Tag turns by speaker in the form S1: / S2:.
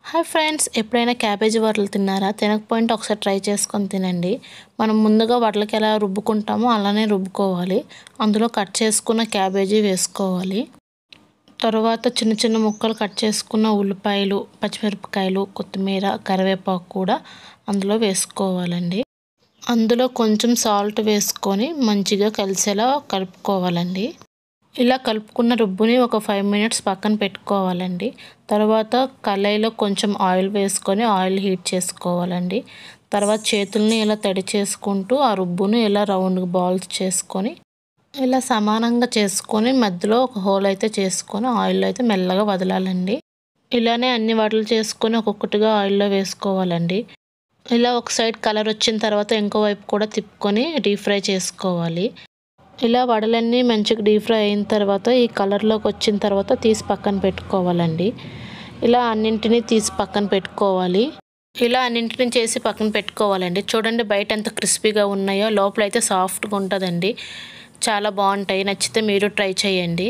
S1: Hi friends, ఎప్పుడైనా cabbage వడలు తిన్నారా? తినకపోయింటే ఒకసారి ట్రై చేసుకొని తినండి. మనం ముందుగా వడలకి ఎలా రుబ్బుకుంటామో అలానే రుబ్బుకోవాలి. అందులో కట్ చేసుకున్న క్యాబేజీ వేసుకోవాలి. తర్వాత చిన్న చిన్న ముక్కలు కట్ చేసుకున్న ఉల్లిపాయలు, పచ్చిమిరపకాయలు, కొత్తిమీర, కరివేపాకు కూడా అందులో వేసుకోవాలండి. అందులో కొంచెం సాల్ట్ వేసుకొని మంచిగా కలిసేలా కలుపుకోవాలండి. ఇలా కలుపుకున్న రుబ్బుని ఒక 5 మినిట్స్ పక్కన పెట్టుకోవాలండి. తర్వాత కళాయిలో కొంచెం ఆయిల్ వేసుకొని ఆయిల్ హీట్ చేసుకోవాలండి. తర్వాత చేతుల్ని ఇలా తడి చేసుకుంటూ ఆ రుబ్బును ఇలా రౌండ్ బాల్స్ చేసుకొని ఇలా సమానంగా చేసుకొని మధ్యలో ఒక హోల్ అయితే చేసుకొని ఆయిల్లో అయితే మెల్లగా వదలాలండి. ఇలానే అన్ని వడలు చేసుకొని ఒక్కొక్కటిగా ఆయిల్లో వేసుకోవాలండి. ఇలా ఒక సైడ్ కలర్ వచ్చిన తర్వాత ఇంకో వైపు కూడా తిప్పుకొని డీప్ ఫ్రై చేసుకోవాలి. ఇలా వడలన్నీ మంచిగా డీప్ ఫ్రై అయిన తర్వాత ఈ కలర్లోకి వచ్చిన తర్వాత తీసి పక్కన పెట్టుకోవాలండి. ఇలా అన్నింటినీ తీసి పక్కన పెట్టుకోవాలి. ఇలా అన్నింటినీ చేసి పక్కన పెట్టుకోవాలండి. చూడండి బయట ఎంత క్రిస్పీగా ఉన్నాయో, లోపల అయితే సాఫ్ట్గా ఉంటుందండి. చాలా బాగుంటాయి. నచ్చితే మీరు ట్రై చేయండి.